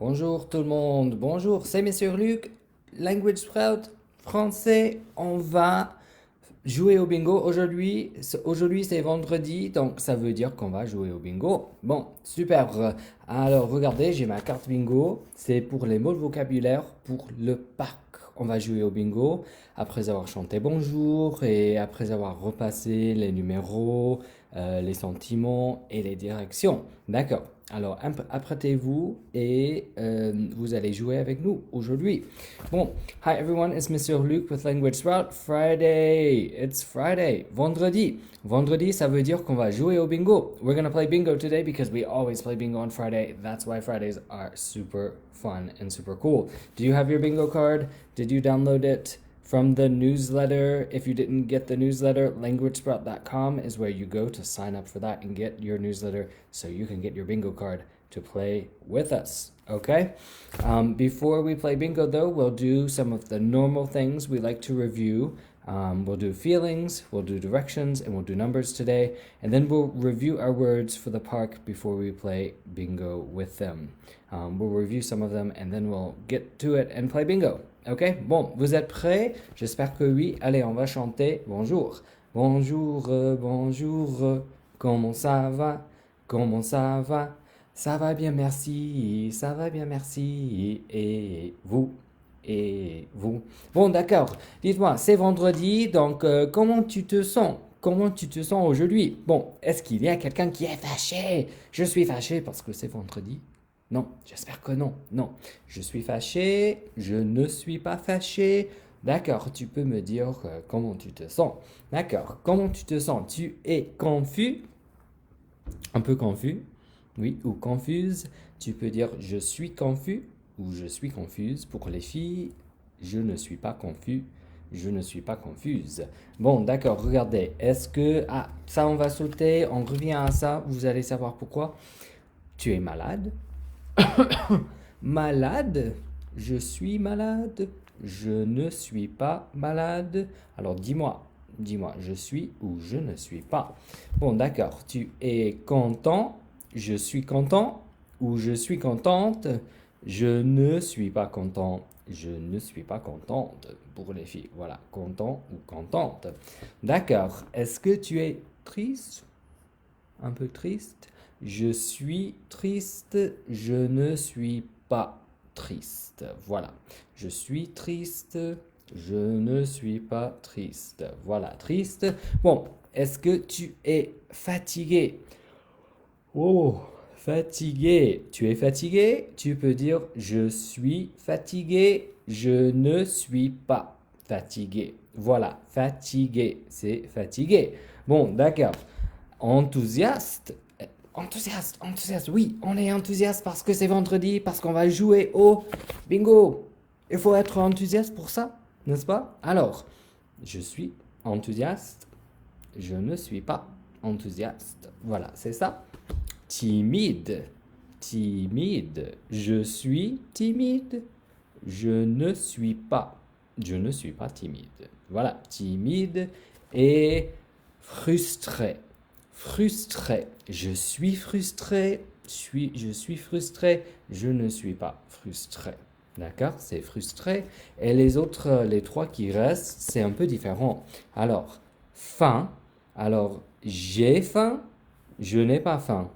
Bonjour tout le monde, bonjour, c'est Monsieur Luc, Language Sprout, français, on va jouer au bingo aujourd'hui. Aujourd'hui c'est vendredi, donc ça veut dire qu'on va jouer au bingo. Bon, super. Alors regardez, j'ai ma carte bingo, c'est pour les mots de vocabulaire pour le parc. On va jouer au bingo après avoir chanté bonjour et après avoir repassé les numéros, les sentiments et les directions. D'accord. Alors, apprêtez-vous et vous allez jouer avec nous aujourd'hui. Bon, hi everyone, it's Mr. Luke with Language Sprout. Friday, it's Friday. Vendredi. Vendredi, ça veut dire qu'on va jouer au bingo. We're gonna play bingo today because we always play bingo on Friday. That's why Fridays are super fun and super cool. Do you have your bingo card? Did you download it from the newsletter? If you didn't get the newsletter, languagesprout.com is where you go to sign up for that and get your newsletter so you can get your bingo card to play with us. Okay? Before we play bingo, though, we'll do some of the normal things we like to review. We'll do feelings, we'll do directions, and we'll do numbers today. And then we'll review our words for the park before we play bingo with them. We'll review some of them and then we'll get to it and play bingo. Ok? Bon, vous êtes prêts? J'espère que oui. Allez, on va chanter bonjour. Bonjour, bonjour. Comment ça va? Comment ça va? Ça va bien, merci. Ça va bien, merci. Et vous? Et vous? Bon, d'accord. Dites-moi, c'est vendredi, donc comment tu te sens? Comment tu te sens aujourd'hui? Bon, est-ce qu'il y a quelqu'un qui est fâché? Je suis fâché parce que c'est vendredi. Non, j'espère que non. Non, je suis fâché, je ne suis pas fâché. D'accord, tu peux me dire comment tu te sens. D'accord, comment tu te sens? Tu es confus? Un peu confus? Oui, ou confuse. Tu peux dire je suis confus ou je suis confuse. Pour les filles, je ne suis pas confus. Je ne suis pas confuse. Bon, d'accord, regardez. Est-ce que... Ah, ça, on va sauter. On revient à ça. Vous allez savoir pourquoi. Tu es malade? Malade? Je suis malade? Je ne suis pas malade? Alors dis-moi, dis-moi, je suis ou je ne suis pas. Bon, d'accord. Tu es content? Je suis content ou je suis contente? Je ne suis pas content. Je ne suis pas contente pour les filles. Voilà, content ou contente. D'accord. Est-ce que tu es triste? Un peu triste? Je suis triste. Je ne suis pas triste. Voilà. Je suis triste. Je ne suis pas triste. Voilà, triste. Bon, est-ce que tu es fatigué? Oh, fatigué. Tu es fatigué? Tu peux dire je suis fatigué. Je ne suis pas fatigué. Voilà, fatigué, c'est fatigué. Bon, d'accord. Enthousiaste. Enthousiaste, enthousiaste. Oui, on est enthousiaste parce que c'est vendredi, parce qu'on va jouer au bingo. Il faut être enthousiaste pour ça, n'est-ce pas? Alors, je suis enthousiaste. Je ne suis pas enthousiaste. Voilà, c'est ça. Timide. Timide. Je suis timide. Je ne suis pas. Je ne suis pas timide. Voilà, timide et frustré. Frustré. Je suis frustré. Je suis frustré. Je ne suis pas frustré. D'accord? C'est frustré. Et les autres, les trois qui restent, c'est un peu différent. Alors, faim. Alors, j'ai faim. Je n'ai pas faim.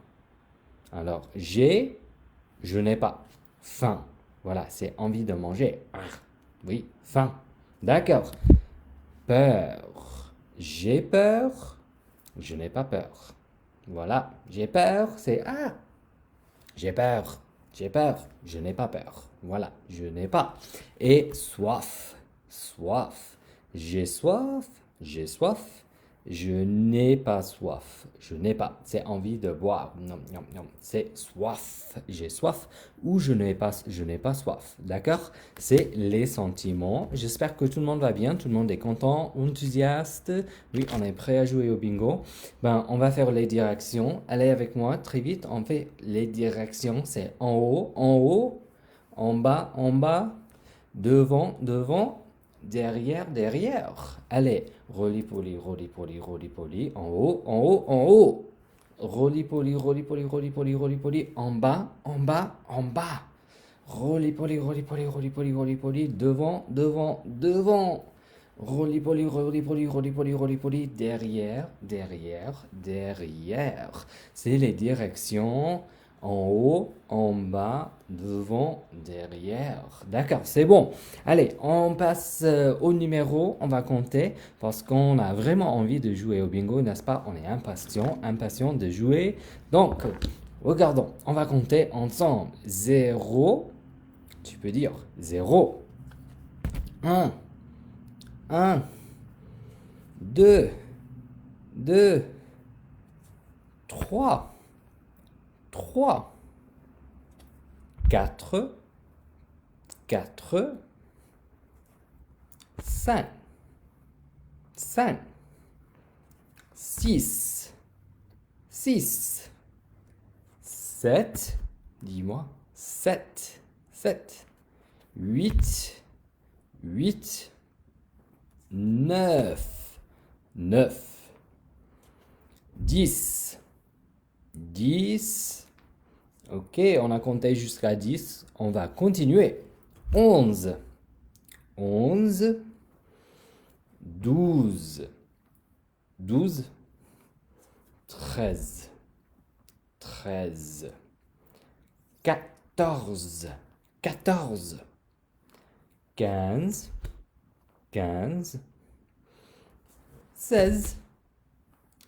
Alors, j'ai, je n'ai pas faim. Voilà, c'est envie de manger. Oui, faim. D'accord. Peur. J'ai peur. Je n'ai pas peur. Voilà, j'ai peur, c'est ah. J'ai peur. J'ai peur. Je n'ai pas peur. Voilà, je n'ai pas. Et soif. Soif. J'ai soif. J'ai soif. Je n'ai pas soif. Je n'ai pas. C'est envie de boire. Non, non, non. C'est soif. J'ai soif ou je n'ai pas soif. D'accord? C'est les sentiments. J'espère que tout le monde va bien. Tout le monde est content, enthousiaste. Oui, on est prêt à jouer au bingo. Ben, on va faire les directions. Allez avec moi très vite. On fait les directions. C'est en haut, en bas, devant, devant. Derrière, derrière. Allez, roly-poly, roly-poly, roly-poly. En haut, en haut, en haut. Roly-poly, roly-poly, roly-poly, roly-poly. En bas, en bas, en bas. Roly-poly, roly-poly, roly-poly, roly-poly. Devant, devant, devant. Roly-poly, roly-poly, roly-poly, roly-poly. Derrière, derrière, derrière. C'est les directions en haut, en bas, devant, derrière. D'accord, c'est bon. Allez, on passe au numéro. On va compter parce qu'on a vraiment envie de jouer au bingo, n'est-ce pas? On est impatient de jouer. Donc, regardons, on va compter ensemble. 0, tu peux dire 0. 1, 1, 2, 2, 3, 3, 4, 4, 5, 5, 6, 6, 7, dis-moi, 7, 7, 8, 8, 9, 9, 10, 10. Ok, on a compté jusqu'à 10. On va continuer. 11, 11, 12, 12, 13, 13, 14, 14, 15, 15, 16,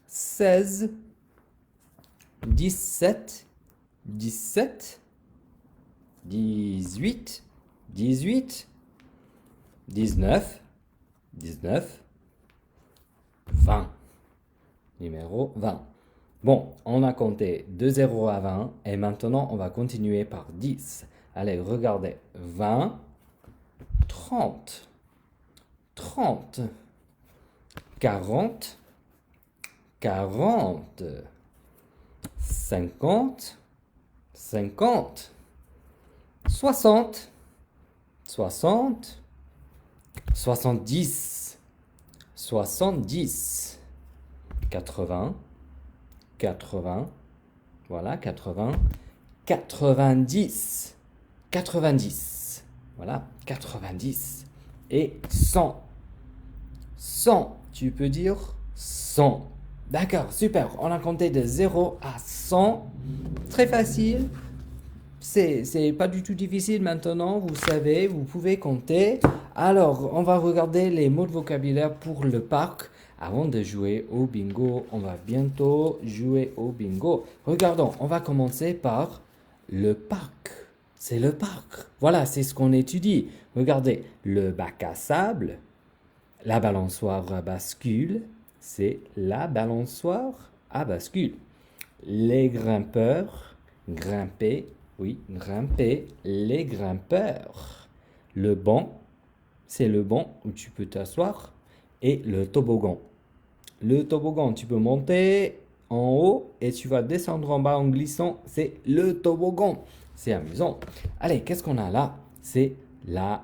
16, 17, 17, 18, 18, 19, 19, 20. Numéro 20. Bon, on a compté de 0 à 20 et maintenant on va continuer par 10. Allez, regardez. 20, 30, 30, 40, 40, 50, 50, 60, 60, 70, 70, 80, 80, voilà, 80, 90, 90, voilà, 90, et 100, 100, tu peux dire 100. D'accord, super, on a compté de 0 à 100, très facile. C'est pas du tout difficile maintenant, vous savez, vous pouvez compter. Alors, on va regarder les mots de vocabulaire pour le parc. Avant de jouer au bingo, on va bientôt jouer au bingo. Regardons, on va commencer par le parc. C'est le parc. Voilà, c'est ce qu'on étudie. Regardez, le bac à sable, la balançoire à bascule, c'est la balançoire à bascule. Les grimpeurs, grimper, oui, grimper, les grimpeurs. Le banc, c'est le banc où tu peux t'asseoir. Et le toboggan. Le toboggan, tu peux monter en haut et tu vas descendre en bas en glissant. C'est le toboggan. C'est amusant. Allez, qu'est-ce qu'on a là? C'est la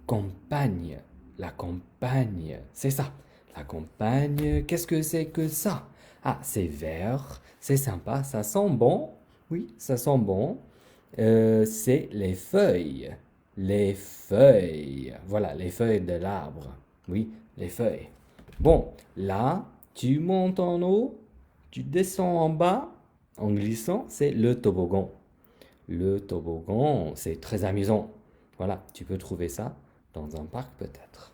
campagne. La campagne, c'est ça. La campagne, qu'est-ce que c'est que ça? Ah, c'est vert, c'est sympa, ça sent bon. Oui, ça sent bon. C'est les feuilles. Les feuilles. Voilà, les feuilles de l'arbre. Oui, les feuilles. Bon, là, tu montes en haut, tu descends en bas en glissant, c'est le toboggan. Le toboggan, c'est très amusant. Voilà, tu peux trouver ça dans un parc peut-être.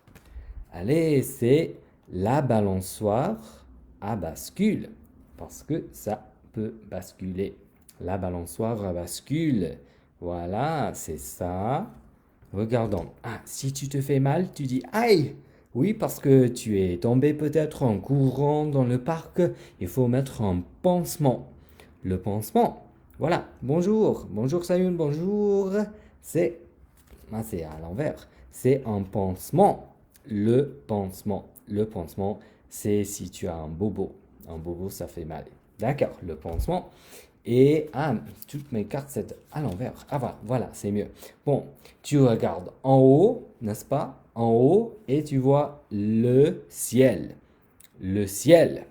Allez, c'est la balançoire à bascule parce que ça peut basculer. La balançoire à bascule. Voilà, c'est ça. Regardons. Ah, si tu te fais mal, tu dis aïe. Oui, parce que tu es tombé peut-être en courant dans le parc. Il faut mettre un pansement. Le pansement. Voilà. Bonjour. Bonjour Sayun. Bonjour. C'est à l'envers. C'est un pansement. Le pansement. Le pansement, c'est si tu as un bobo. Un bobo, ça fait mal. D'accord. Le pansement. Et toutes mes cartes, c'est à l'envers. Ah voilà, voilà, c'est mieux. Bon, tu regardes en haut, n'est-ce pas? En haut, et tu vois le ciel. Le ciel.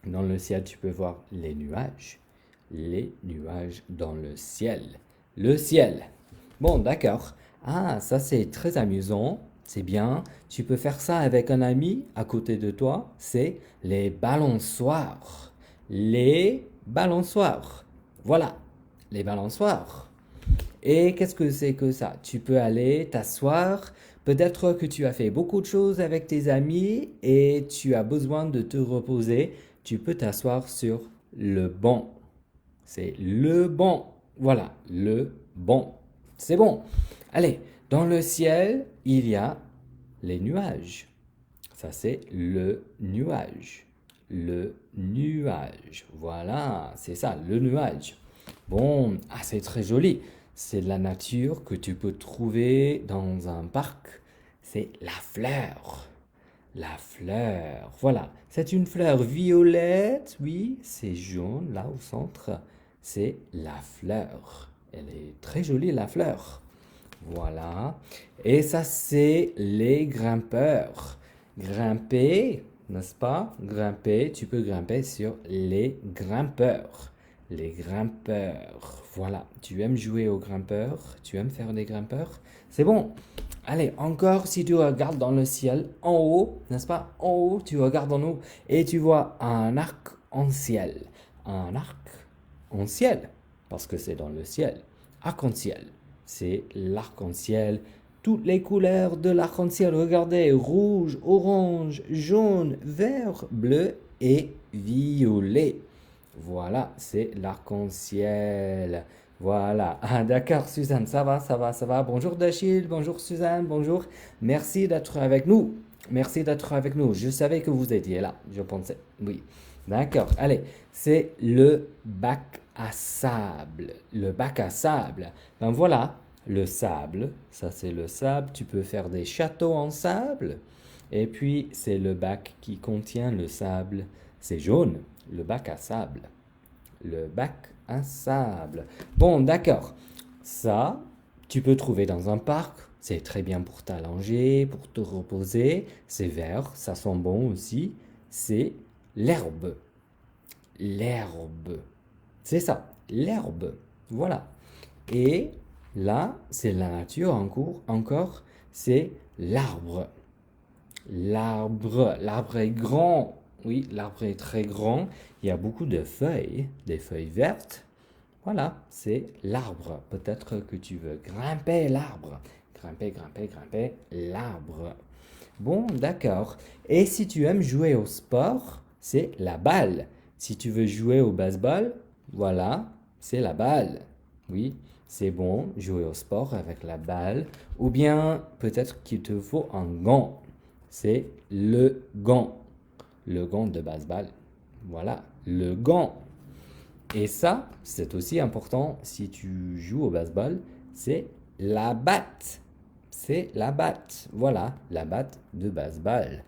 Dans le ciel, tu peux voir les nuages. Les nuages dans le ciel. Le ciel. Bon, d'accord. Ah, ça c'est très amusant. C'est bien. Tu peux faire ça avec un ami à côté de toi. C'est les balançoires. Les balançoires. Voilà, les balançoires. Et qu'est-ce que c'est que ça? Tu peux aller t'asseoir. Peut-être que tu as fait beaucoup de choses avec tes amis et tu as besoin de te reposer. Tu peux t'asseoir sur le banc. C'est le banc. Voilà, le banc. C'est bon. Allez, dans le ciel, il y a les nuages. Ça, c'est le nuage. Le nuage. Voilà, c'est ça, le nuage. Bon, ah, c'est très joli. C'est de la nature que tu peux trouver dans un parc. C'est la fleur. La fleur. Voilà. C'est une fleur violette. Oui, c'est jaune là au centre. C'est la fleur. Elle est très jolie, la fleur. Voilà. Et ça, c'est les grimpeurs. Grimper, n'est-ce pas? Grimper, tu peux grimper sur les grimpeurs. Les grimpeurs. Voilà. Tu aimes jouer aux grimpeurs? Tu aimes faire des grimpeurs? C'est bon. Allez, encore, si tu regardes dans le ciel, en haut, n'est-ce pas? En haut, tu regardes en haut et tu vois un arc en ciel. Un arc en ciel, parce que c'est dans le ciel. Arc-en-ciel, c'est l'arc-en-ciel. Toutes les couleurs de l'arc-en-ciel, regardez, rouge, orange, jaune, vert, bleu et violet. Voilà, c'est l'arc-en-ciel. Voilà. Ah, d'accord, Suzanne, ça va, ça va, ça va. Bonjour Dachille, bonjour Suzanne, bonjour. Merci d'être avec nous. Merci d'être avec nous. Je savais que vous étiez là, je pensais. Oui. D'accord. Allez, c'est le bac à sable. Le bac à sable. Ben voilà, le sable. Ça, c'est le sable. Tu peux faire des châteaux en sable. Et puis, c'est le bac qui contient le sable. C'est jaune, le bac à sable. Le bac à sable. Bon, d'accord. Ça, tu peux trouver dans un parc. C'est très bien pour t'allonger, pour te reposer. C'est vert, ça sent bon aussi. C'est l'herbe. L'herbe. C'est ça, l'herbe. Voilà. Et là, c'est la nature encore, c'est l'arbre. L'arbre. L'arbre est grand. Oui, l'arbre est très grand. Il y a beaucoup de feuilles, des feuilles vertes. Voilà, c'est l'arbre. Peut-être que tu veux grimper l'arbre. Grimper, grimper, grimper l'arbre. Bon, d'accord. Et si tu aimes jouer au sport, c'est la balle. Si tu veux jouer au baseball, voilà, c'est la balle. Oui, c'est bon, jouer au sport avec la balle. Ou bien, peut-être qu'il te faut un gant. C'est le gant. Le gant de baseball. Voilà, le gant. Et ça, c'est aussi important si tu joues au baseball, c'est la batte. C'est la batte. Voilà, la batte de baseball.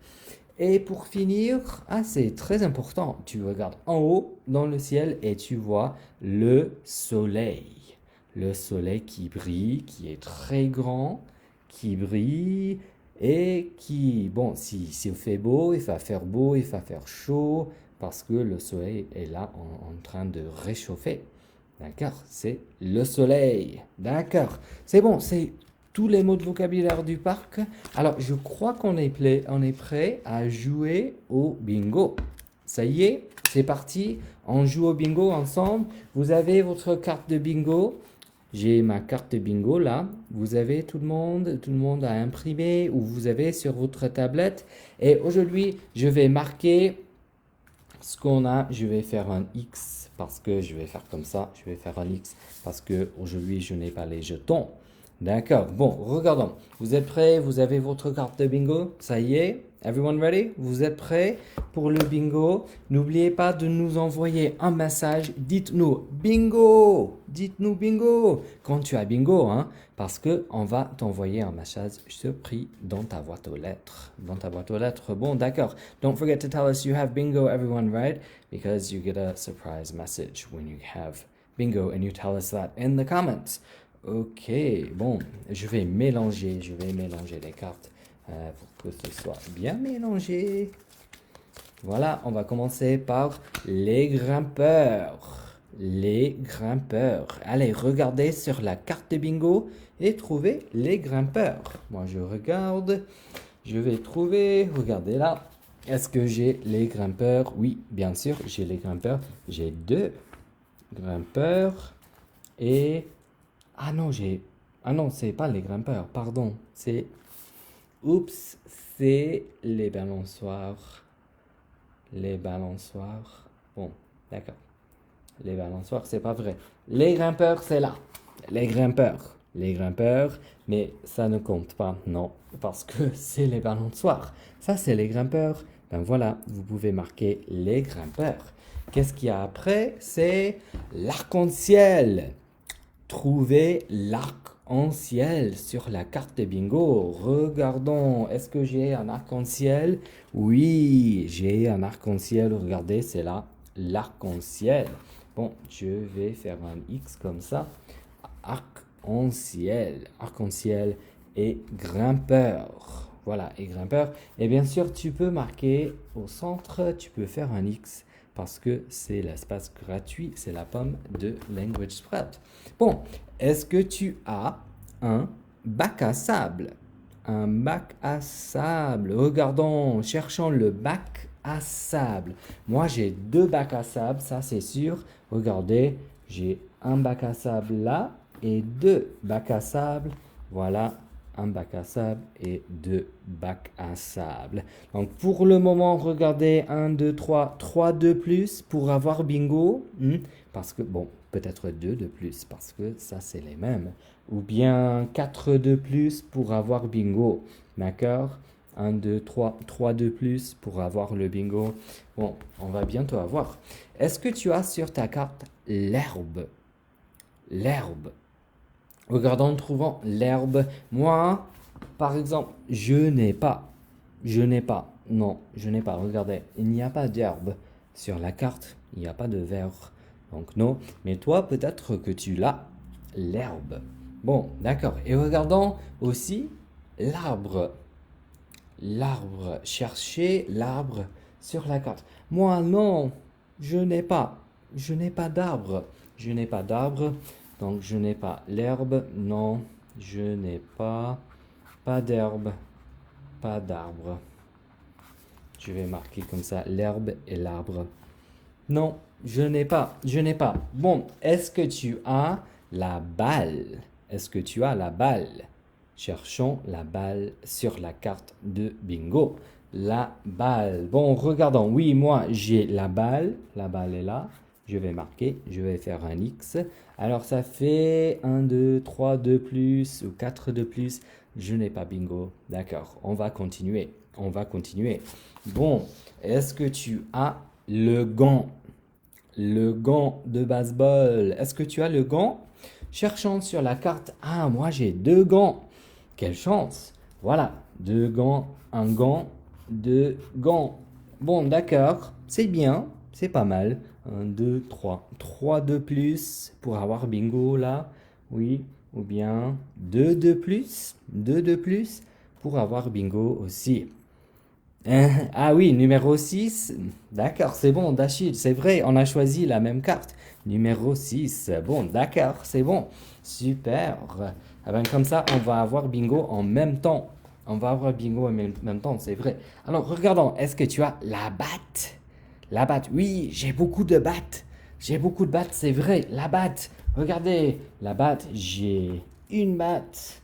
Et pour finir, ah, c'est très important. Tu regardes en haut dans le ciel et tu vois le soleil. Le soleil qui brille, qui est très grand, qui brille et qui, bon, si il fait beau, il va faire beau, il va faire chaud parce que le soleil est là en train de réchauffer. D'accord? C'est le soleil. D'accord. C'est bon, c'est tous les mots de vocabulaire du parc. Alors, je crois qu'on est prêt à jouer au bingo. Ça y est, c'est parti. On joue au bingo ensemble. Vous avez votre carte de bingo. J'ai ma carte de bingo là. Vous avez tout le monde a imprimé ou vous avez sur votre tablette. Et aujourd'hui, je vais marquer ce qu'on a. Je vais faire un X parce que je vais faire comme ça. Je vais faire un X parce que aujourd'hui, je n'ai pas les jetons. D'accord. Bon, regardons. Vous êtes prêts? Vous avez votre carte de bingo? Ça y est? Everyone ready? Vous êtes prêts pour le bingo? N'oubliez pas de nous envoyer un message. Dites-nous bingo! Dites-nous bingo! Quand tu as bingo, hein? Parce que on va t'envoyer un message surpris dans ta boîte aux lettres. Dans ta boîte aux lettres. Bon, d'accord. Don't forget to tell us you have bingo, everyone, right? Because you get a surprise message when you have bingo and you tell us that in the comments. Ok, bon, je vais mélanger les cartes pour que ce soit bien mélangé. Voilà, on va commencer par les grimpeurs. Les grimpeurs. Allez, regardez sur la carte de bingo et trouvez les grimpeurs. Moi, je regarde. Je vais trouver. Regardez là. Est-ce que j'ai les grimpeurs? Oui, bien sûr, j'ai les grimpeurs. J'ai 2 grimpeurs. Et... Ah non, Ah non, c'est pas les grimpeurs, pardon. Oups, c'est les balançoires. Les balançoires. Bon, d'accord. Les balançoires, c'est pas vrai. Les grimpeurs, c'est là. Les grimpeurs. Les grimpeurs, mais ça ne compte pas, non, parce que c'est les balançoires. Ça, c'est les grimpeurs. Ben voilà, vous pouvez marquer les grimpeurs. Qu'est-ce qu'il y a après? C'est l'arc-en-ciel. Trouvez l'arc-en-ciel sur la carte de bingo. Regardons, est-ce que j'ai un arc-en-ciel? Oui, j'ai un arc-en-ciel. Regardez, c'est là, l'arc-en-ciel. Bon, je vais faire un X comme ça. Arc-en-ciel. Arc-en-ciel et grimpeur. Voilà, et grimpeur. Et bien sûr, tu peux marquer au centre, tu peux faire un X parce que c'est l'espace gratuit, c'est la pomme de Language Sprout. Bon, est-ce que tu as un bac à sable? Un bac à sable. Regardons, cherchons le bac à sable. Moi, j'ai 2 bacs à sable, ça c'est sûr. Regardez, j'ai un bac à sable là et 2 bacs à sable. Voilà, un bac à sable et 2 bacs à sable. Donc pour le moment, regardez 1, 2, 3, 3 de plus pour avoir bingo. Parce que, bon, peut-être 2 de plus parce que ça c'est les mêmes. Ou bien 4 de plus pour avoir bingo. D'accord? 1, 2, 3, 3 de plus pour avoir le bingo. Bon, on va bientôt avoir. Est-ce que tu as sur ta carte l'herbe? L'herbe. Regardons, trouvons l'herbe. Moi, par exemple, je n'ai pas. Je n'ai pas. Non, je n'ai pas. Regardez, il n'y a pas d'herbe sur la carte. Il n'y a pas de vert. Donc non. Mais toi, peut-être que tu l'as. L'herbe. Bon, d'accord. Et regardons aussi l'arbre. L'arbre. Cherchez l'arbre sur la carte. Moi, non. Je n'ai pas. Je n'ai pas d'arbre. Je n'ai pas d'arbre. Donc, je n'ai pas l'herbe. Non, je n'ai pas. Pas d'herbe. Pas d'arbre. Je vais marquer comme ça l'herbe et l'arbre. Non, je n'ai pas. Je n'ai pas. Bon, est-ce que tu as la balle? Est-ce que tu as la balle? Cherchons la balle sur la carte de bingo. La balle. Bon, regardons. Oui, moi, j'ai la balle. La balle est là. Je vais marquer. Je vais faire un X. Alors, ça fait 1, 2, 3 de plus ou 4 de plus. Je n'ai pas bingo. D'accord. On va continuer. On va continuer. Bon, est-ce que tu as le gant? Le gant de baseball. Est-ce que tu as le gant? Cherchons sur la carte. Ah, moi j'ai 2 gants. Quelle chance. Voilà, 2 gants, un gant, 2 gants. Bon, d'accord, c'est bien, c'est pas mal. 1, 2, 3. 3 de plus pour avoir bingo là. Oui, ou bien 2 de plus. 2 de plus pour avoir bingo aussi. Ah oui, numéro 6. D'accord, c'est bon, Dachil, c'est vrai, on a choisi la même carte. Numéro 6. Bon, d'accord, c'est bon. Super. Ah ben, comme ça, on va avoir bingo en même temps. On va avoir bingo en même temps, c'est vrai. Alors, regardons, est-ce que tu as la batte? La batte, oui, j'ai beaucoup de battes. J'ai beaucoup de battes, c'est vrai, la batte. Regardez, la batte, j'ai une batte,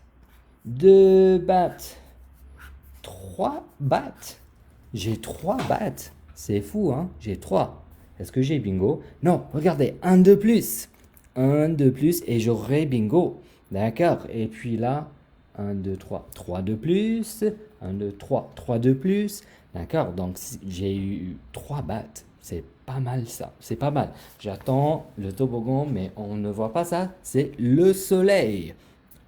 2 battes, 3 battes. J'ai 3 battes. C'est fou, hein? J'ai 3. Est-ce que j'ai bingo? Non, regardez, un de plus. Un de plus et j'aurai bingo. D'accord. Et puis là, 1, 2, 3. 3 de plus. 1, 2, 3. 3 de plus. D'accord. Donc, j'ai eu 3 battes. C'est pas mal ça. C'est pas mal. J'attends le toboggan, mais on ne voit pas ça. C'est le soleil.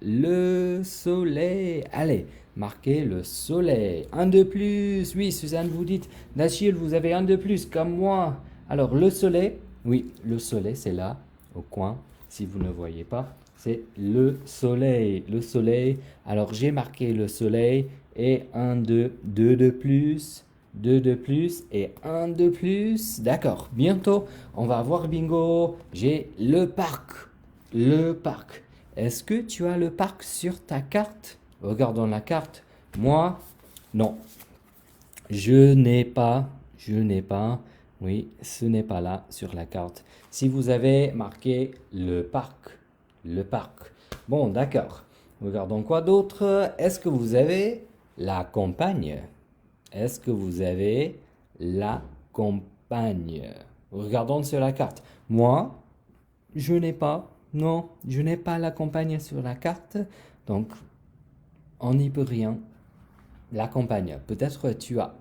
Le soleil. Allez, marquez le soleil. Un de plus. Oui, Suzanne, vous dites, Nachil, vous avez un de plus, comme moi. Alors, le soleil. Oui, le soleil, c'est là, au coin. Si vous ne voyez pas, c'est le soleil. Le soleil. Alors, j'ai marqué le soleil. Et 1, 2, 2 de plus. 2 de plus et 1 de plus. D'accord, bientôt, on va avoir bingo. J'ai le parc. Le parc. Est-ce que tu as le parc sur ta carte? Regardons la carte. Moi, non. Je n'ai pas. Oui, ce n'est pas là sur la carte. Si vous avez marqué le parc. Le parc. Bon, d'accord. Regardons quoi d'autre. Est-ce que vous avez la campagne? Est-ce que vous avez la campagne? Regardons sur la carte. Moi, je n'ai pas. Non, je n'ai pas la campagne sur la carte. Donc, on n'y peut rien. La campagne. Peut-être tu as.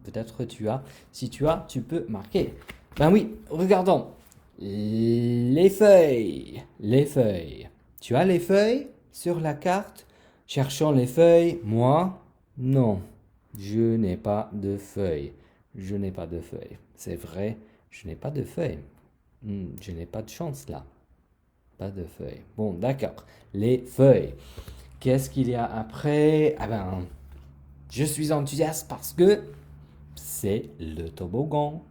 Peut-être tu as. Si tu as, tu peux marquer. Ben oui, regardons. Les feuilles. Les feuilles. Tu as les feuilles sur la carte? Cherchons les feuilles. Moi, non. Je n'ai pas de feuilles. Je n'ai pas de feuilles. C'est vrai, je n'ai pas de feuilles. Je n'ai pas de chance là. Pas de feuilles. Bon, d'accord. Les feuilles. Qu'est-ce qu'il y a après? Ah ben, je suis enthousiaste parce que c'est le toboggan.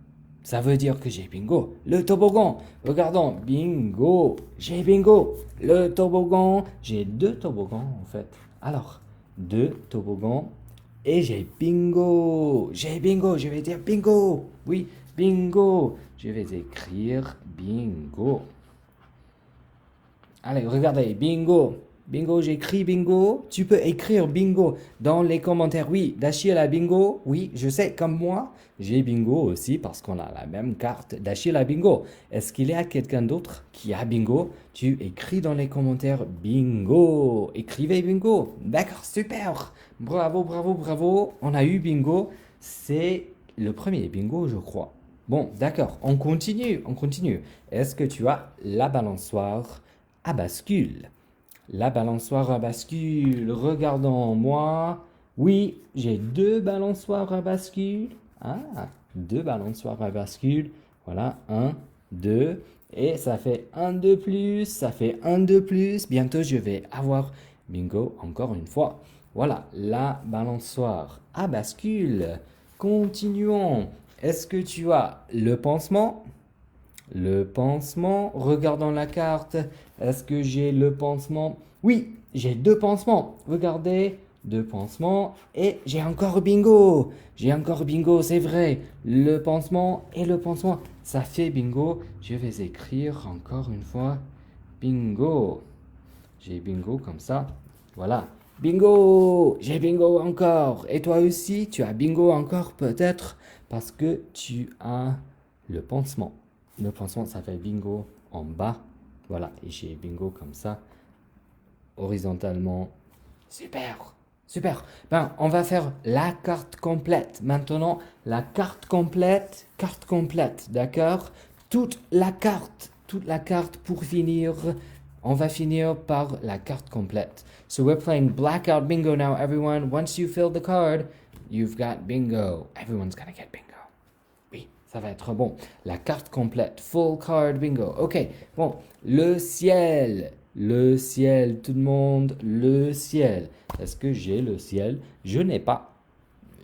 Ça veut dire que j'ai bingo. Le toboggan. Regardons. Bingo. J'ai bingo. Le toboggan. J'ai 2 toboggans en fait. Alors, 2 toboggans. Et j'ai bingo. J'ai bingo. Je vais dire bingo. Oui, bingo. Je vais écrire bingo. Allez, regardez. Bingo. Bingo, j'écris bingo. Tu peux écrire bingo dans les commentaires. Oui, Dachil a bingo. Oui, je sais, comme moi, j'ai bingo aussi parce qu'on a la même carte. Dachil a bingo. Est-ce qu'il y a quelqu'un d'autre qui a bingo? Tu écris dans les commentaires bingo. Écrivez bingo. D'accord, super. Bravo, bravo, bravo. On a eu bingo. C'est le premier bingo, je crois. Bon, d'accord, on continue, on continue. Est-ce que tu as la balançoire à bascule? La balançoire à bascule, regardons moi. Oui, j'ai 2 balançoires à bascule. Ah, 2 balançoires à bascule. Voilà, 1, 2. Et ça fait 1 de plus, ça fait 1 de plus. Bientôt, je vais avoir bingo encore une fois. Voilà, la balançoire à bascule. Continuons. Est-ce que tu as le pansement? Le pansement, regardons la carte. Est-ce que j'ai le pansement? Oui, j'ai 2 pansements. Regardez, 2 pansements. Et j'ai encore bingo. J'ai encore bingo, c'est vrai. Le pansement et le pansement, ça fait bingo. Je vais écrire encore une fois bingo. J'ai bingo comme ça. Voilà. Bingo! J'ai bingo encore. Et toi aussi, tu as bingo encore peut-être parce que tu as le pansement. Le pansement, ça fait bingo en bas. Voilà. Et j'ai bingo comme ça. Horizontalement. Super! Super! Ben, on va faire la carte complète. Maintenant, la carte complète. Carte complète, d'accord? Toute la carte pour finir. On va finir par la carte complète. So we're playing blackout bingo now, everyone. Once you fill the card, you've got bingo. Everyone's gonna get bingo. Oui, ça va être bon. La carte complète, full card bingo. Ok, bon, le ciel. Le ciel, tout le monde, le ciel. Est-ce que j'ai le ciel? Je n'ai pas.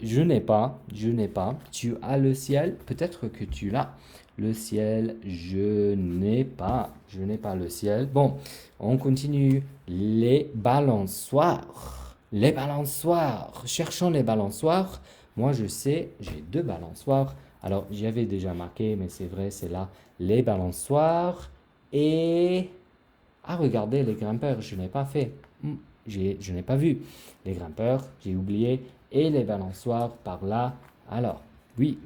Je n'ai pas. Je n'ai pas. Tu as le ciel? Peut-être que tu l'as. Le ciel, je n'ai pas. Je n'ai pas le ciel. Bon, on continue. Les balançoires. Les balançoires. Cherchons les balançoires. Moi, je sais, j'ai 2 balançoires. Alors, j'y avais déjà marqué, mais c'est vrai, c'est là. Les balançoires. Et... Ah, regardez, les grimpeurs, je n'ai pas fait. Je n'ai pas vu. Les grimpeurs, j'ai oublié. Et les balançoires par là. Alors, oui.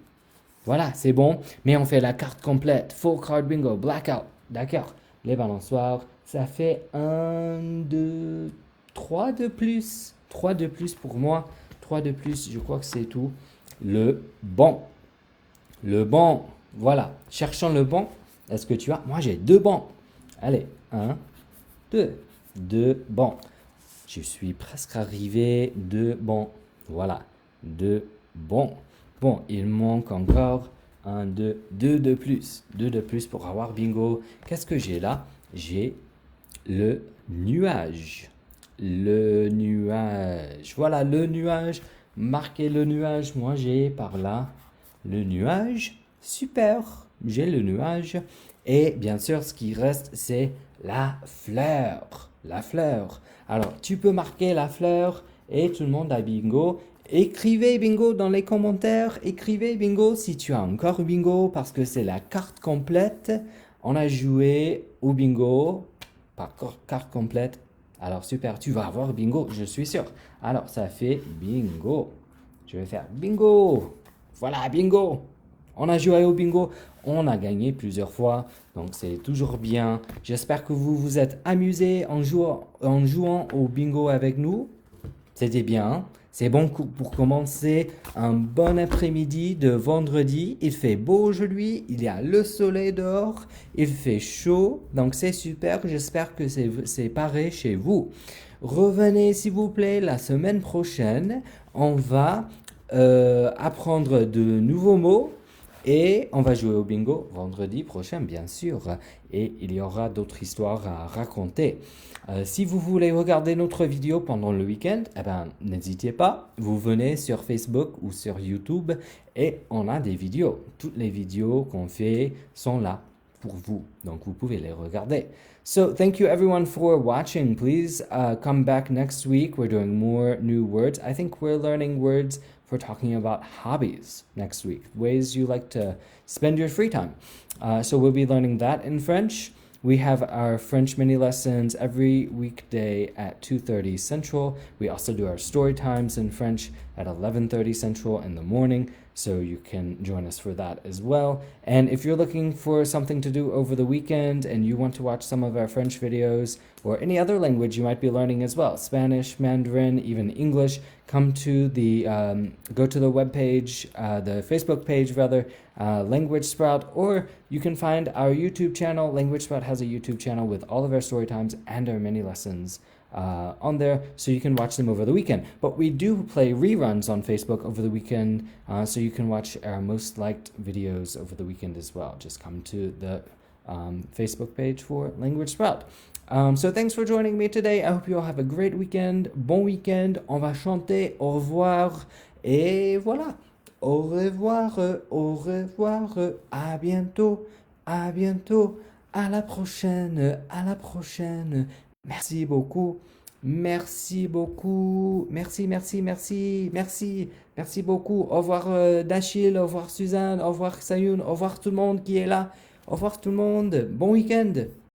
Voilà, c'est bon. Mais on fait la carte complète. Full card bingo, blackout. D'accord. Les balançoires, ça fait 1, 2, 3 de plus. 3 de plus pour moi. 3 de plus, je crois que c'est tout. Le banc. Le banc. Voilà. Cherchons le banc. Est-ce que tu as? Moi, j'ai 2 bancs. Allez, 1, 2. 2 bancs. Je suis presque arrivé. 2 bancs. Voilà. 2 bancs. Bon, il manque encore 1, 2, 2 de plus. 2 de plus pour avoir bingo. Qu'est-ce que j'ai là? J'ai le nuage. Le nuage. Voilà, le nuage. Marquez le nuage. Moi, j'ai par là le nuage. Super. J'ai le nuage. Et bien sûr, ce qui reste, c'est la fleur. La fleur. Alors, tu peux marquer la fleur et tout le monde a bingo. Écrivez bingo dans les commentaires. Écrivez bingo si tu as encore bingo parce que c'est la carte complète. On a joué au bingo par carte complète. Alors super, tu vas avoir bingo, je suis sûr. Alors ça fait bingo. Je vais faire bingo. Voilà, bingo. On a joué au bingo. On a gagné plusieurs fois. Donc c'est toujours bien. J'espère que vous vous êtes amusés en jouant au bingo avec nous. C'était bien. C'est bon pour commencer un bon après-midi de vendredi. Il fait beau aujourd'hui, il y a le soleil dehors, il fait chaud, donc c'est super. J'espère que c'est pareil chez vous. Revenez s'il vous plaît la semaine prochaine. On va apprendre de nouveaux mots et on va jouer au bingo vendredi prochain, bien sûr. Et il y aura d'autres histoires à raconter. Si vous voulez regarder notre vidéo pendant le week-end, eh ben, n'hésitez pas. Vous venez sur Facebook ou sur YouTube et on a des vidéos. Toutes les vidéos qu'on fait sont là pour vous. Donc, vous pouvez les regarder. So, thank you everyone for watching. Please come back next week. We're doing more new words. I think we're learning words for talking about hobbies next week, ways you like to spend your free time. So we'll be learning that in French. We have our French mini lessons every weekday at 2:30 Central. We also do our story times in French at 11:30 Central in the morning, so you can join us for that as well. And if you're looking for something to do over the weekend and you want to watch some of our French videos or any other language you might be learning as well, Spanish, Mandarin, even English, come to the go to the webpage, the Facebook page rather, Language Sprout, or you can find our YouTube channel. Language Sprout has a YouTube channel with all of our story times and our mini lessons on there, so you can watch them over the weekend. But we do play reruns on Facebook over the weekend, so you can watch our most liked videos over the weekend as well. Just come to the Facebook page for Language Sprout. So thanks for joining me today. I hope you all have a great weekend. Bon weekend. On va chanter au revoir. Et voilà. Au revoir, au revoir. À bientôt, à bientôt. À la prochaine, à la prochaine. Merci beaucoup. Merci beaucoup. Merci, merci, merci, merci. Merci beaucoup. Au revoir Dachil, au revoir Suzanne, au revoir Sayoun, au revoir tout le monde qui est là. Au revoir tout le monde. Bon week-end.